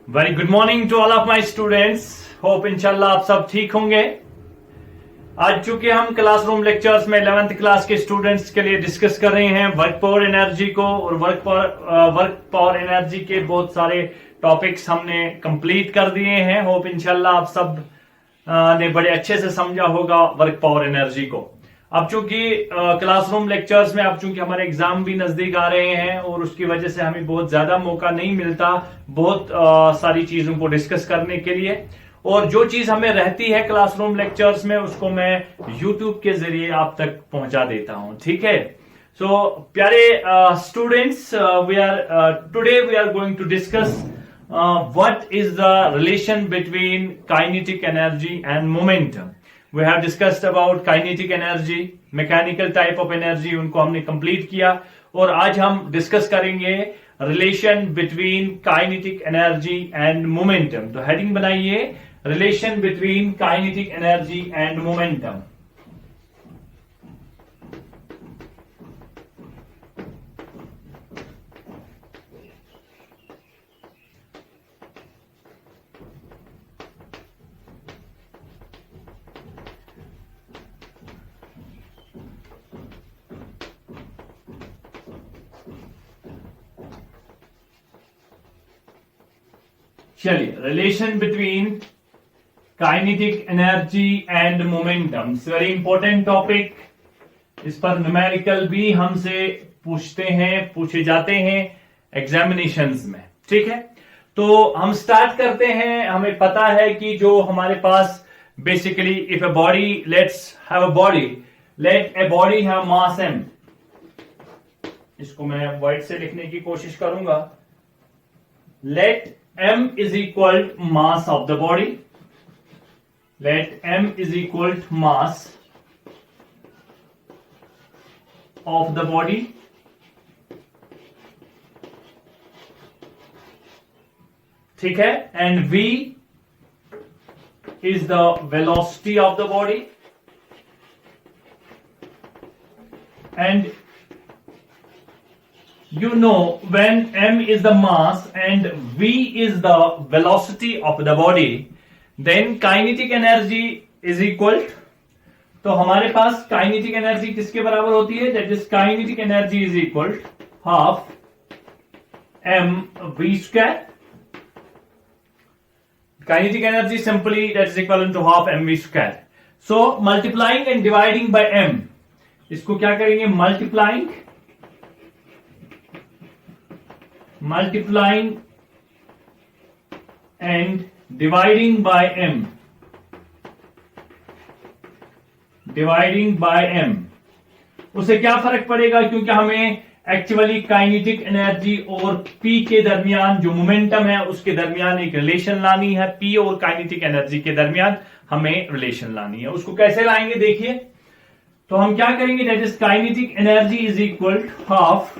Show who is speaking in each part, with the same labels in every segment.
Speaker 1: Very good morning to all of my students. Hope इंशाल्लाह आप सब ठीक होंगे। आज चूंकि हम क्लासरूम लेक्चर्स में 11th क्लास के स्टूडेंट्स के लिए डिस्कस कर रहे हैं वर्क पावर एनर्जी को, और वर्क पावर एनर्जी के बहुत सारे टॉपिक्स हमने कंप्लीट कर दिए हैं। होप इंशाल्लाह आप सब ने बड़े अच्छे से समझा होगा वर्क पावर एनर्जी को। अब चूंकि क्लासरूम लेक्चर्स में अब चूंकि हमारे एग्जाम भी नजदीक आ रहे हैं और उसकी वजह से हमें बहुत ज्यादा मौका नहीं मिलता बहुत सारी चीजों को डिस्कस करने के लिए, और जो चीज हमें रहती है क्लासरूम लेक्चर्स में उसको मैं यूट्यूब के जरिए आप तक पहुंचा देता हूं। ठीक है, सो प्यारे students, today we are going to discuss what is the relation between kinetic energy and momentum. We have discussed about kinetic energy, mechanical type of energy, उनको हमने कंप्लीट किया, और आज हम डिस्कस करेंगे relation between kinetic energy and momentum. तो heading बनाइए relation between kinetic energy and momentum. चलिए, relation between kinetic energy and momentum, very important topic. इस पर न्यूमेरिकल भी हमसे पूछे जाते हैं एग्जामिनेशंस में। ठीक है, तो हम स्टार्ट करते हैं। हमें पता है कि जो हमारे पास basically if a body, let a body have mass m, इसको मैं व्हाइट से लिखने की कोशिश करूंगा। Let m is equal to mass of the body. Let m is equal to mass of the body. ठीक है, and v is the velocity of the body, and you know when m is the mass and v is the velocity of the body, then kinetic energy is equal to, तो हमारे पास kinetic energy किसके बराबर होती है? That is kinetic energy is equal to half m v square. Kinetic energy simply that is equal to half m v square. So multiplying and dividing by m, इसको क्या करेंगे? Multiplying and dividing by m, उससे क्या फर्क पड़ेगा? क्योंकि हमें actually kinetic energy और p के दरमियान जो मोमेंटम है उसके दरमियान एक रिलेशन लानी है। p और काइनेटिक एनर्जी के दरमियान हमें रिलेशन लानी है। उसको कैसे लाएंगे देखिए, तो हम क्या करेंगे? That is kinetic energy is equal to half,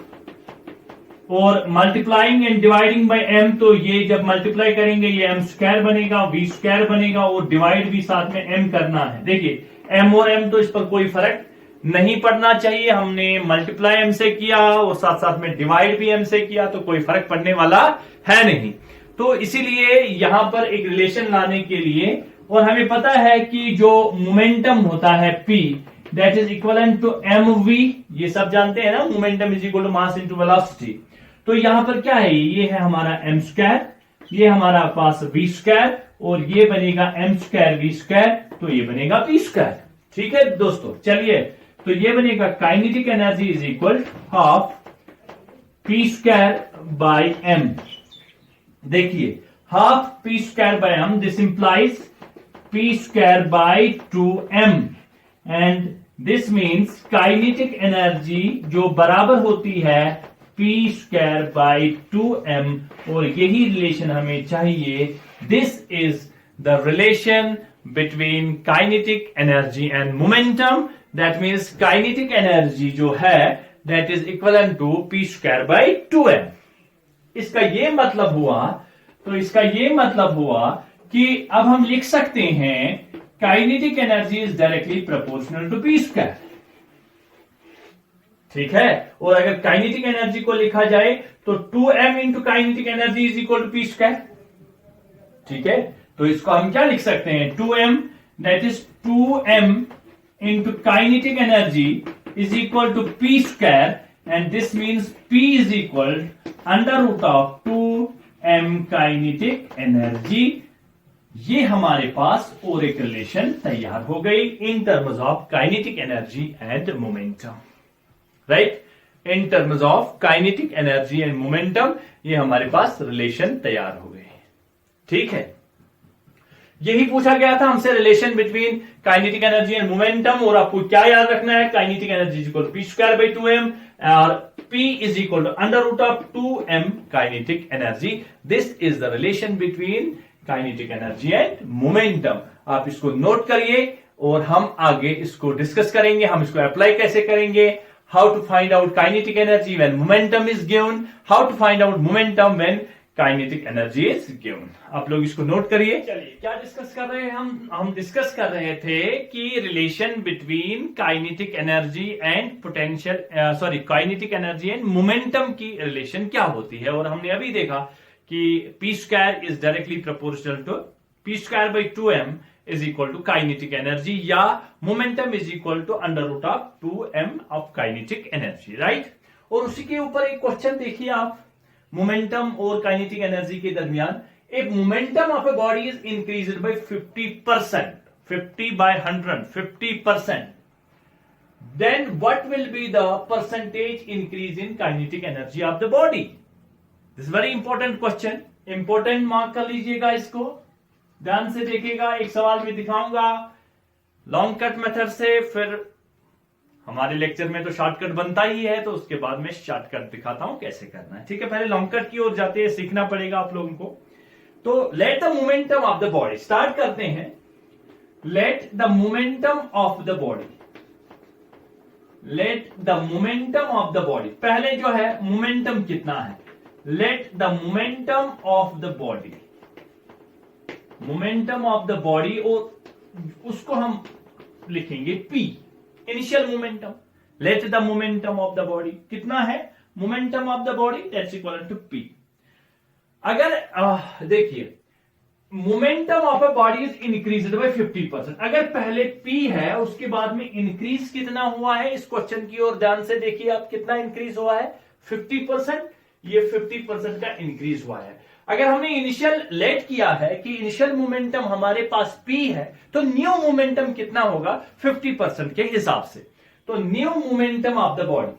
Speaker 1: और multiplying and dividing by m, तो ये जब मल्टीप्लाई करेंगे ये m स्क्वायर बनेगा, v स्क्वायर बनेगा, और डिवाइड भी साथ में m करना है। देखिए m और m तो इस पर कोई फर्क नहीं पड़ना चाहिए। हमने मल्टीप्लाई m से किया और साथ साथ में डिवाइड भी m से किया, तो कोई फर्क पड़ने वाला है नहीं। तो इसीलिए यहां पर एक रिलेशन लाने के लिए, और हमें पता है कि जो मोमेंटम होता है p, that is equivalent to mv, ये सब जानते हैं ना, momentum is equal to mass into velocity. तो यहां पर क्या है? ये है हमारा m स्क्वायर, ये हमारा पास v स्क्वायर, और ये बनेगा m स्क्वायर v स्क्वायर, तो ये बनेगा p स्क्वायर। ठीक है दोस्तों, चलिए, तो ये बनेगा kinetic energy is equal half p square bye m। देखिए half p square bye m, this implies p square by 2m, and this means kinetic energy जो बराबर होती है p स्क्वायर बाय 2m, और यही रिलेशन हमें चाहिए। This is the relation between kinetic energy and momentum. That means kinetic energy जो है that is equivalent to p square by 2m। इसका ये मतलब हुआ कि अब हम लिख सकते हैं kinetic energy is directly proportional to p square. ठीक है, और अगर काइनेटिक एनर्जी को लिखा जाए तो 2m into kinetic energy is equal to p square. ठीक है, तो इसको हम क्या लिख सकते हैं, 2m, that is 2m into kinetic energy is equal to p square, and this means p is equal under root of 2m kinetic energy. ये हमारे पास और एक रिलेशन तैयार हो गई in terms of kinetic energy and momentum, right. In terms of kinetic energy and momentum ये हमारे पास रिलेशन तैयार हो गए, ठीक है। यही पूछा गया था हमसे, relation between kinetic energy and momentum, और आपको क्या याद रखना है, kinetic energy is equal to P square by 2m और p is equal to under root of 2m kinetic energy. This is the relation between kinetic energy and momentum. आप इसको note करिए और हम आगे इसको डिस्कस करेंगे, हम इसको अप्लाई कैसे करेंगे, how to find out kinetic energy when momentum is given, how to find out momentum when kinetic energy is given. आप लोग इसको नोट करिए। चलिए क्या डिस्कस कर रहे हैं हम डिस्कस कर रहे थे कि relation between kinetic energy and potential, kinetic energy and momentum की रिलेशन क्या होती है, और हमने अभी देखा कि p square is directly proportional to p square by 2m is equal to kinetic energy, या momentum is equal to under root of 2m of kinetic energy, right. और उसी के ऊपर एक क्वेश्चन देखिए आप, मोमेंटम और काइनेटिक एनर्जी के दरमियान, एक momentum of a body is increased by 50%, 50 by 100, 50%, then what will be the percentage increase in kinetic energy of the body. This very important question, important mark कर लीजिएगा इसको, ध्यान से देखिएगा। एक सवाल में दिखाऊंगा लॉन्ग कट मेथड से, फिर हमारे लेक्चर में तो शॉर्टकट बनता ही है, तो उसके बाद में शॉर्टकट दिखाता हूं कैसे करना है, ठीक है। पहले लॉन्ग कट की ओर जाते हैं, सीखना पड़ेगा आप लोगों को। तो let the momentum of the body, start करते हैं। Let the momentum of the body, let the momentum of the body, पहले जो है मोमेंटम कितना है, let the momentum of the body, momentum of the body, और उसको हम लिखेंगे p, initial momentum. Let the momentum of the body कितना है, momentum of the body that's equal to p। अगर देखिए momentum of a body is increased by 50%, अगर पहले p है उसके बाद में इंक्रीज कितना हुआ है, इस क्वेश्चन की ओर ध्यान से देखिए आप, कितना इंक्रीज हुआ है, 50%, ये 50% का इंक्रीज हुआ है। अगर हमने इनिशियल लेट किया है कि इनिशियल मोमेंटम हमारे पास p है, तो न्यू मोमेंटम कितना होगा 50% के हिसाब से। तो new momentum of the body,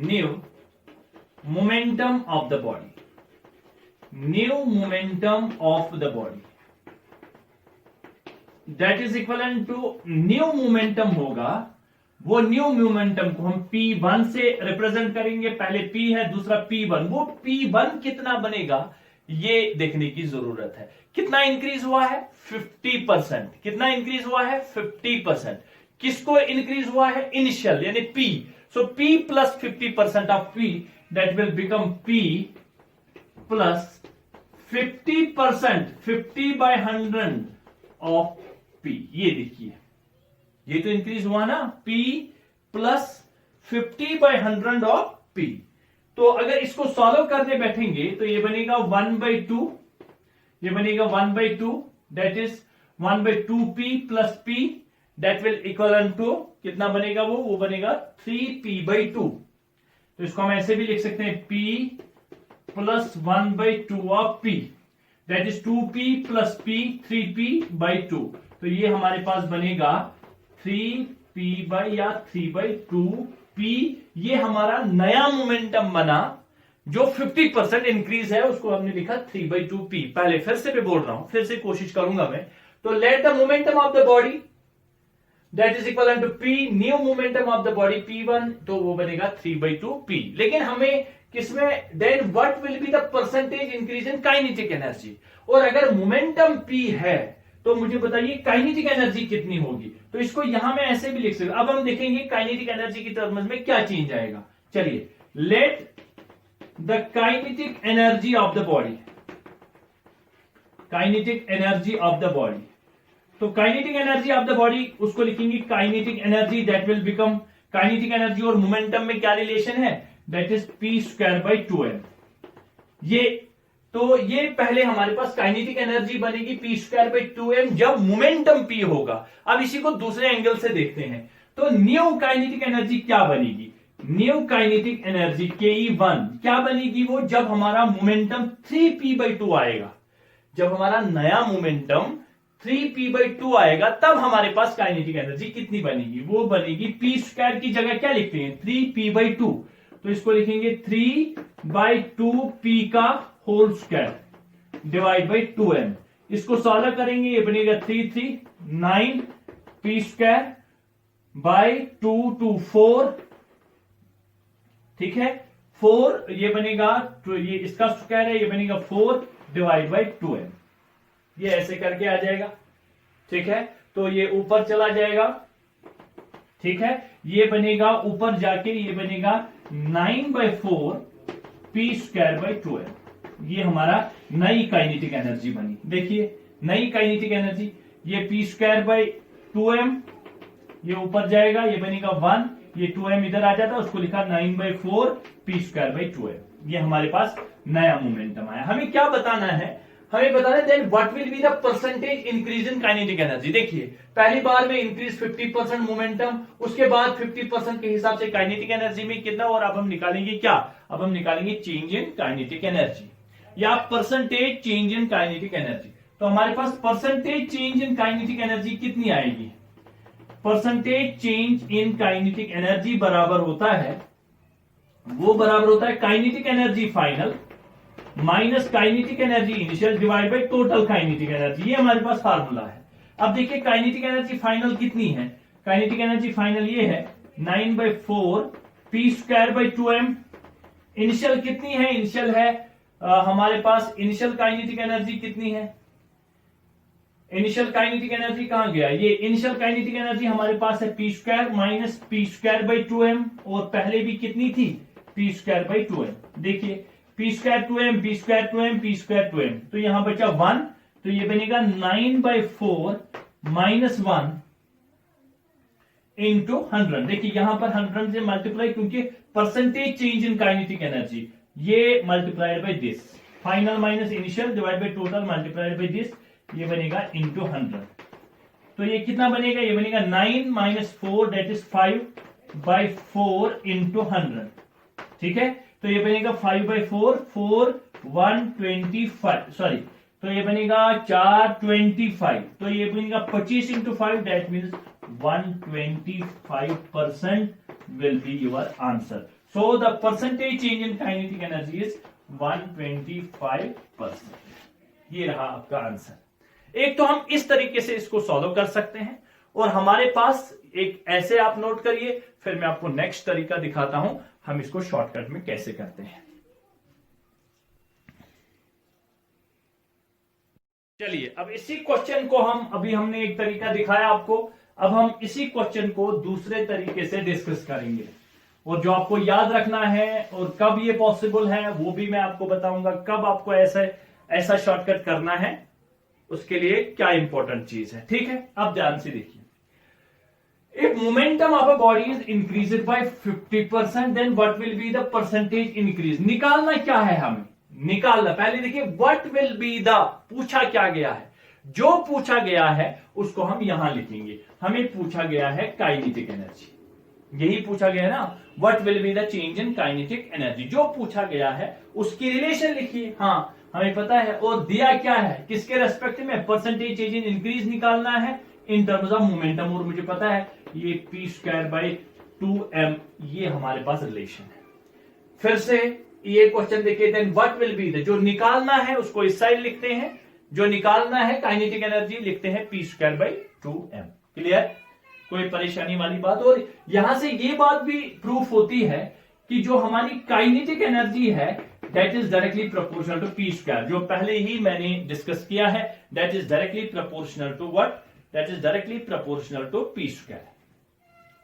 Speaker 1: new momentum of the body, new momentum of the body that is equivalent to, new momentum होगा, वो न्यू मोमेंटम को हम P1 से रिप्रेजेंट करेंगे। पहले P है, दूसरा P1, वो P1 कितना बनेगा ये देखने की जरूरत है। कितना इंक्रीज हुआ है, 50%। कितना इंक्रीज हुआ है, 50%। किसको इंक्रीज हुआ है, इनिशियल यानी P। So P plus 50% of P, that will become P plus 50%, 50 by 100 of P। ये देखिए, ये तो इंक्रीज हुआ ना, P plus 50 by 100 of P। तो अगर इसको सॉल्व करने बैठेंगे तो ये बनेगा 1/2, ये बनेगा 1/2, that is 1/2p plus p, that will equal to कितना बनेगा, वो बनेगा 3p/2। तो इसको हम ऐसे भी लिख सकते हैं, p plus 1/2 of p, that is 2p plus p, 3p/2। तो ये हमारे पास बनेगा 3p/2p। ये हमारा नया मोमेंटम बना, जो 50% इंक्रीज है उसको हमने लिखा 3/2p। पहले फिर से मैं बोल रहा हूं, फिर से कोशिश करूंगा मैं। तो let the momentum of the body that is equal to p, new momentum of the body p1, तो वो बनेगा 3/2p। लेकिन हमें किसमें, then what will be the percentage increase in kinetic energy. और अगर मोमेंटम p है तो मुझे बताइए काइनेटिक एनर्जी कितनी होगी। तो इसको यहां मैं ऐसे भी लिख सकता हूं। अब हम देखेंगे काइनेटिक एनर्जी की टर्म्स में क्या चेंज आएगा। चलिए, let the kinetic energy of the body, kinetic energy of the body, तो kinetic energy of the body उसको लिखेंगे kinetic energy, that will become, kinetic energy और मोमेंटम में क्या रिलेशन है, that is p² by 2m। ये तो ये पहले हमारे पास काइनेटिक एनर्जी बनेगी p²/2m जब मोमेंटम p होगा। अब इसी को दूसरे एंगल से देखते हैं, तो न्यू काइनेटिक एनर्जी क्या बनेगी? न्यू काइनेटिक एनर्जी Ke1 क्या बनेगी? वो जब हमारा मोमेंटम 3p/2 आएगा, जब हमारा नया मोमेंटम 3p/2 आएगा तब हमारे पास काइनेटिक एनर्जी कितनी बनेगी? वो बनेगी p² की जगह क्या लिखते हैं? 3p/2, तो इसको लिखेंगे 3/2p का whole square divide by 2m। इसको सॉल्व करेंगे, ये बनेगा 3 p² बाई 2 4, ठीक है 4, ये बनेगा ये इसका स्क्वायर है, ये बनेगा 4 डिवाइड बाई 2m। ये ऐसे करके आ जाएगा, ठीक है। तो ये ऊपर चला जाएगा, ठीक है, ये बनेगा ऊपर जाके ये बनेगा 9/4 p²/2m। ये हमारा नई काइनेटिक एनर्जी बनी। देखिए नई काइनेटिक एनर्जी, ये p²/2m, ये ऊपर जाएगा, ये बनेगा 1, ये 2m इधर आ जाता है, उसको लिखा 9/4 p²/2m। ये हमारे पास नया मोमेंटम आया। हमें क्या बताना है? हमें बताना है then what will be the percentage increase in kinetic energy. देखिए पहली बार में इंक्रीज 50% मोमेंटम, उसके बाद 50% के हिसाब से काइनेटिक एनर्जी में कितना, और अब हम निकालेंगे क्या? अब हम निकालेंगे चेंज इन काइनेटिक एनर्जी या percentage change in kinetic energy. तो हमारे पास percentage change in kinetic energy कितनी आएगी? Percentage change in kinetic energy बराबर होता है, वो बराबर होता है kinetic energy final minus kinetic energy initial divide by total kinetic energy. ये हमारे पास फार्मूला है। अब देखिए काइनेटिक एनर्जी फाइनल कितनी है? काइनेटिक एनर्जी फाइनल ये है 9/4 p²/2m। इनिशियल कितनी है? इनिशियल है हमारे पास इनिशियल काइनेटिक एनर्जी कितनी है? इनिशियल काइनेटिक एनर्जी कहां गया? ये इनिशियल काइनेटिक एनर्जी हमारे पास है p² माइनस p²/2m, और पहले भी कितनी थी? p²/2m। देखिए p²/2m p²/2m p²/2m, तो यहां बचा 1, तो ये बनेगा 9/4 माइनस 1 इंटू 100। देखिए यहां पर 100 से मल्टीप्लाई, क्योंकि percentage change in kinetic energy, ये multiplied by this, final minus initial divide by total multiplied by this, ये बनेगा इंटू 100। तो ये कितना बनेगा? ये बनेगा 9 माइनस 4 दैट इज 5/4 इंटू 100, ठीक है। तो ये बनेगा 5/4 4 125, सॉरी, तो ये बनेगा 425, तो ये बनेगा 25 into 5 that means 125% will be your answer. So the percentage change in kinetic energy is 125%. ये रहा आपका आंसर। एक तो हम इस तरीके से इसको सॉल्व कर सकते हैं, और हमारे पास एक ऐसे आप नोट करिए, फिर मैं आपको नेक्स्ट तरीका दिखाता हूं हम इसको शॉर्टकट में कैसे करते हैं। चलिए अब इसी क्वेश्चन को हमने एक तरीका दिखाया आपको, अब हम इसी क्वेश्चन को दूसरे तरीके से डिस्कस करेंगे, और जो आपको याद रखना है और कब ये पॉसिबल है वो भी मैं आपको बताऊंगा, कब आपको ऐसा शॉर्टकट करना है, उसके लिए क्या इंपॉर्टेंट चीज है, ठीक है। अब ध्यान से देखिए, if momentum of a body is increased by 50%, then what will be the percentage increase? निकालना क्या है हमें? निकालना, पहले देखिए what will be the, पूछा क्या गया है, जो पूछा गया है उसको हम यहां लिखेंगे। हमें पूछा गया है काइनेटिक एनर्जी, यही पूछा गया है ना, what will be the change in kinetic energy, जो पूछा गया है उसकी रिलेशन लिखिए। हाँ हमें पता है, और दिया क्या है किसके रेस्पेक्ट में? परसेंटेज चेंज इन इंक्रीज निकालना है इन टर्म्स ऑफ मोमेंटम, और मुझे पता है ये p²/2m, ये हमारे पास रिलेशन है। फिर से ये क्वेश्चन देखिए, then what will be the, जो निकालना है उसको इस साइड लिखते हैं, जो निकालना है काइनेटिक एनर्जी लिखते हैं p²/2m। क्लियर? कोई परेशानी वाली बात? और यहां से ये बात भी प्रूफ होती है कि जो हमारी काइनेटिक एनर्जी है that is directly proportional to p², जो पहले ही मैंने डिस्कस किया है, that is directly proportional to what? That is directly proportional to p²।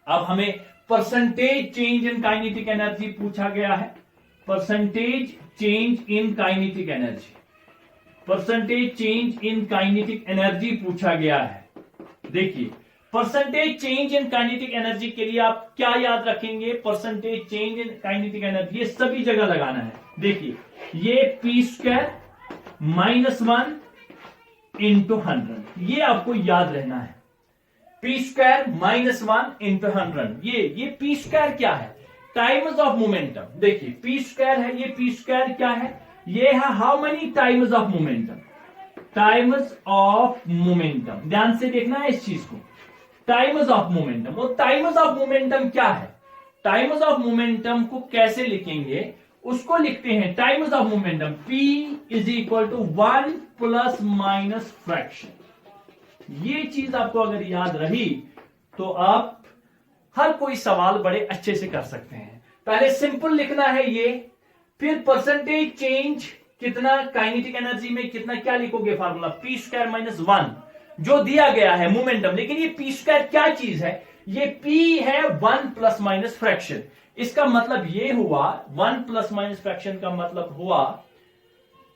Speaker 1: अब हमें percentage change in kinetic energy पूछा गया है, percentage change in kinetic energy, percentage change in kinetic energy पूछा गया है। देखिए percentage change in kinetic energy के लिए आप क्या याद रखेंगे? Percentage change in kinetic energy, ये सभी जगह लगाना है। देखिए ये p² -1 इंटू 100, ये आपको याद रहना है। पी स्क्वायर -1 इंटू 100, ये पी स्क्वायर क्या है? Times of momentum. देखिए पी स्क्वायर है, ये पी स्क्वायर क्या है? ये है how many times of momentum, times of momentum. ध्यान से देखना है इस चीज को, टाइम्स ऑफ मोमेंटम। और टाइम्स ऑफ मोमेंटम क्या है? टाइम्स ऑफ मोमेंटम को कैसे लिखेंगे? उसको लिखते हैं times of momentum P is equal to 1 plus minus fraction. ये चीज आपको अगर याद रही तो आप हर कोई सवाल बड़े अच्छे से कर सकते हैं। पहले सिंपल लिखना है ये, फिर परसेंटेज चेंज कितना काइनेटिक एनर्जी में कितना, क्या लिखोगे फॉर्मूला पी स्क्वायर -1 जो दिया गया है मोमेंटम। लेकिन ये पी स्क्वायर क्या चीज है? ये P है 1 प्लस माइनस फ्रैक्शन। इसका मतलब ये हुआ 1 प्लस माइनस फ्रैक्शन का मतलब हुआ,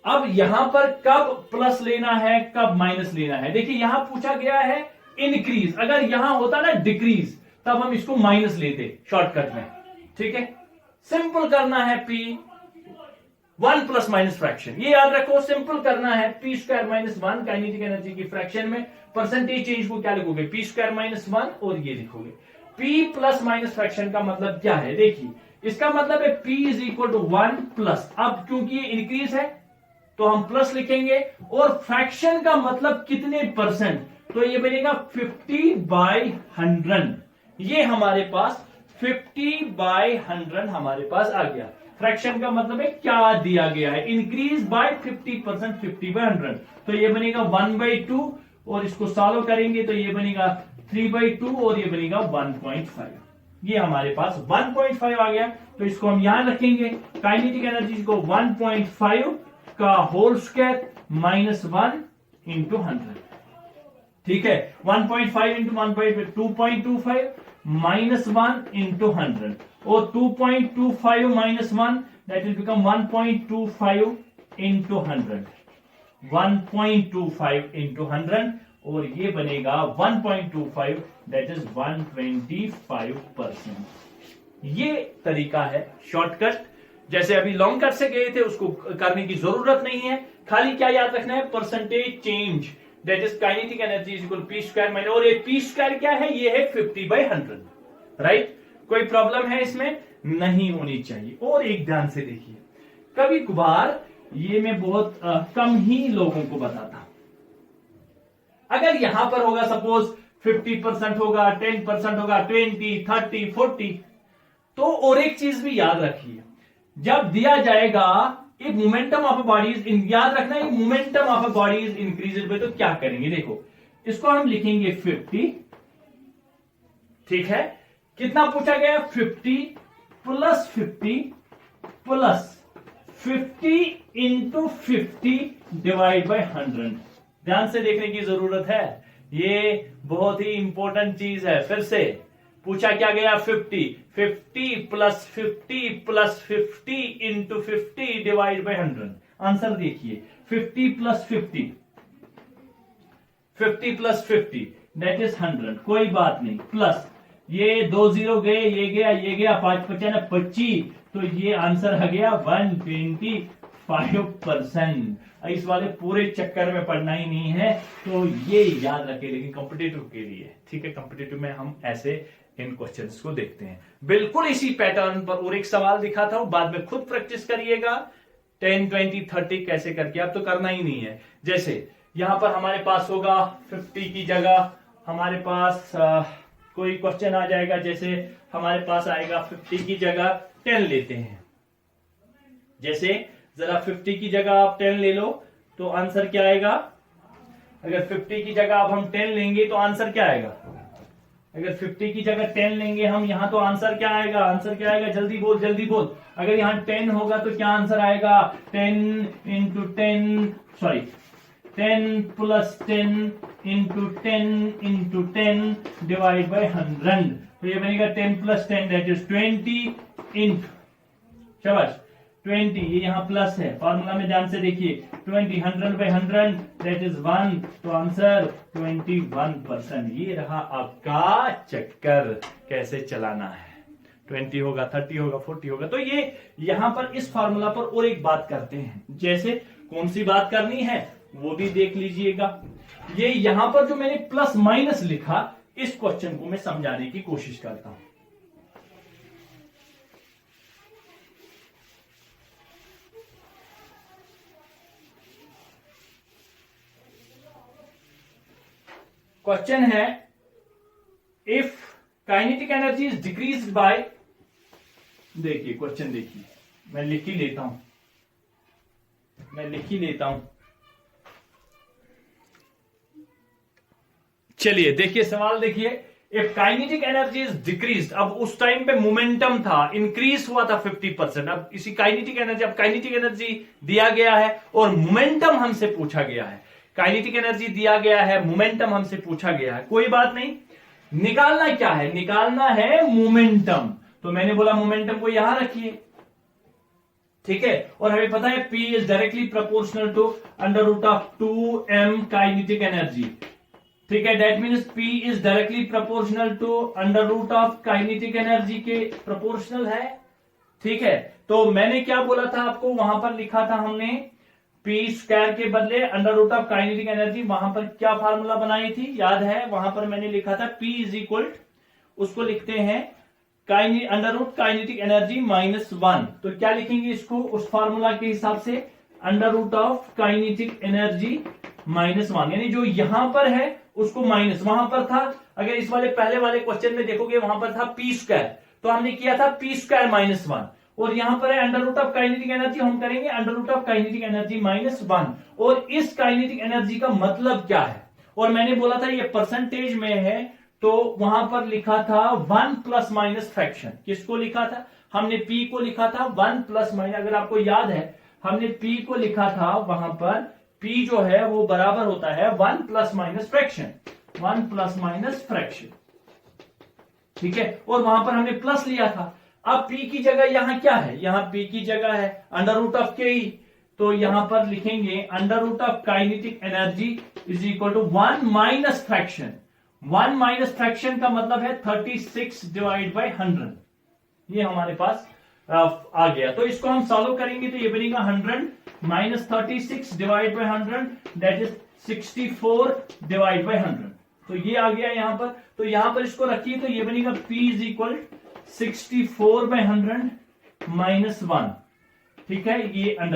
Speaker 1: अब यहां पर कब प्लस लेना है कब माइनस लेना है। देखिए यहां पूछा गया है इंक्रीज, अगर यहां होता ना डिक्रीज तब हम इसको माइनस लेते शॉर्टकट में। ठीक है, सिंपल करना है P 1 प्लस माइनस फ्रैक्शन, ये याद रखो। सिंपल करना है पी स्क्वायर -1 काइनेटिक एनर्जी की फ्रैक्शन में परसेंटेज चेंज को क्या लिखोगे? पी स्क्वायर -1 और ये लिखोगे P प्लस माइनस फ्रैक्शन का मतलब क्या है? देखिए इसका मतलब है P is equal to 1 plus, अब क्योंकि ये इंक्रीज है तो हम प्लस लिखेंगे, और फ्रैक्शन का मतलब कितने परसेंट, तो ये बनेगा 50/100। ये हमारे पास 50/100 हमारे पास आ गया। फ्रैक्शन का मतलब है क्या दिया गया है, इंक्रीज बाय 50%, 50/100। तो ये बनेगा 1/2 और इसको सॉल्व करेंगे तो ये बनेगा 3/2 और ये बनेगा 1.5। ये हमारे पास 1.5 आ गया। तो इसको हम यहां रखेंगे, काइनेटिक एनर्जी को 1.5 का होल स्क्वायर -1 इंटू 100। ठीक है, 1.5 इंटू 1.5 2.25 -1 इंटू 100, और 2.25 -1 that will become 1.25 into 100, 1.25 into 100, और ये बनेगा 1.25 दैट इज 125%। ये तरीका है शॉर्टकट। जैसे अभी लॉन्ग कट से गए थे उसको करने की जरूरत नहीं है, खाली क्या याद रखना है, percentage change that is kinetic energy is equal P square minus, और ये पी स्क्वायर क्या है? ये है 50/100। राइट, कोई प्रॉब्लम है इसमें? नहीं होनी चाहिए। और एक ध्यान से देखिए, कभी कभार ये मैं बहुत कम ही लोगों को बताता हूं। अगर यहां पर होगा सपोज 50% होगा, 10% होगा, 20, 30, 40, तो और एक चीज भी याद रखिए, जब दिया जाएगा एक momentum of a body is, याद रखना है momentum of a body is increased by, तो क्या करेंगे? देखो इसको हम लिखेंगे 50। ठीक है, कितना पूछा गया? 50 plus 50 plus 50 into 50 divide by 100। ध्यान से देखने की जरूरत है, ये बहुत ही इंपॉर्टेंट चीज है। फिर से पूछा क्या गया? 50 plus 50 plus 50 into 50 divide by 100। Answer देखिए 50 प्लस 50 दैट इज 100। कोई बात नहीं, प्लस ये 2 0 गए, ये गया, ये गया, 5 55 25, तो ये आंसर आ गया 125%। इस वाले पूरे चक्कर में पढ़ना ही नहीं है, तो ये याद रखें। लेकिन कॉम्पिटिटिव के लिए, ठीक है, कॉम्पिटिटिव में हम ऐसे इन क्वेश्चंस को देखते हैं। बिल्कुल इसी पैटर्न पर और एक सवाल दिखाता हूं, बाद में खुद प्रैक्टिस करिएगा 10, 20, 30 कैसे करके, अब तो करना ही नहीं है। जैसे यहां पर हमारे पास होगा 50 की जगह हमारे पास कोई क्वेश्चन आ जाएगा, जैसे हमारे पास आएगा 50 की जगह 10 लेते हैं। जैसे जरा 50 की जगह आप 10 ले लो तो आंसर क्या आएगा? अगर 50 की जगह अब हम 10 लेंगे तो आंसर क्या आएगा? अगर 50 की जगह 10 लेंगे हम यहां तो आंसर क्या आएगा? आंसर क्या आएगा? जल्दी बोल, जल्दी बोल। अगर यहां 10 होगा तो क्या आंसर आएगा? 10 into 10 sorry 10 plus 10 into 10 into 10 divide by 100, तो ये बनेगा 10 प्लस 10 दैट इज 20 इंटू, शाबाश 20, ये यहां प्लस है, फॉर्मूला में ध्यान से देखिए 20 100 बाय 100 दैट इज 1, तो आंसर 21%। ये रहा आपका चक्कर कैसे चलाना है। 20 होगा, 30 होगा, 40 होगा। तो ये यहां पर इस फार्मूला पर और एक बात करते हैं, जैसे कौन सी बात करनी है वो भी देख लीजिएगा। ये यहां पर जो मैंने प्लस माइनस लिखा, इस क्वेश्चन को मैं समझाने की कोशिश करता हूं। क्वेश्चन है if kinetic energy is decrease by, देखिए क्वेश्चन देखिए, मैं लिख ही लेता हूं। चलिए देखिए सवाल देखिए, if kinetic energy is decrease, अब उस टाइम पे मोमेंटम था, इंक्रीज हुआ था 50%। अब इसी काइनेटिक एनर्जी, अब काइनेटिक एनर्जी दिया गया है और मोमेंटम हमसे पूछा गया है। काइनेटिक एनर्जी दिया गया है, मोमेंटम हमसे पूछा गया है, कोई बात नहीं। निकालना क्या है, निकालना है मोमेंटम। तो मैंने बोला मोमेंटम को यहां रखिए, ठीक है। और हमें पता है P is directly proportional to √2m kinetic energy, ठीक है। That means P is directly proportional to √ kinetic energy के प्रोपोर्शनल है, ठीक है। तो मैंने क्या बोला था आपको, वहां पर लिखा था हमने P² के बदले √ काइनेटिक एनर्जी, वहां पर क्या फार्मूला बनाई थी याद है, वहां पर मैंने लिखा था P इज इक्वल, उसको लिखते हैं √ काइनेटिक एनर्जी -1। तो क्या लिखेंगे इसको उस फार्मूला के हिसाब से, √ काइनेटिक एनर्जी -1, यानी जो यहां पर है उसको माइनस, वहां पर था, अगर इस वाले पहले वाले क्वेश्चन में देखोगे वहां पर था P², तो हमने किया था P² -1, और यहां पर है √ काइनेटिक एनर्जी, हम करेंगे √ काइनेटिक एनर्जी -1। और इस काइनेटिक एनर्जी का मतलब क्या है, और मैंने बोला था ये परसेंटेज में है, तो वहां पर लिखा था 1 ± फ्रैक्शन। किसको लिखा था, हमने P को लिखा था 1 ±, अगर आपको याद है हमने P को लिखा था, वहां पर P जो है वो बराबर होता है 1 ± फ्रैक्शन, 1 ± फ्रैक्शन, ठीक है। और वहां पर हमने प्लस लिया था। अब P की जगह यहां क्या है, यहां P की जगह है √KE, तो यहां पर लिखेंगे √ kinetic energy is equal to 1 - fraction. 1 - fraction का मतलब है 36/100, ये हमारे पास आ गया। तो इसको हम सॉल्व करेंगे तो ये बनेगा 100 - 36/100, दैट इज 64/100। तो ये आ गया यहां पर, तो यहां पर इसको रखिए, तो ये बनेगा P इज इक्वल 64/100 -1, ठीक है। ये अंडर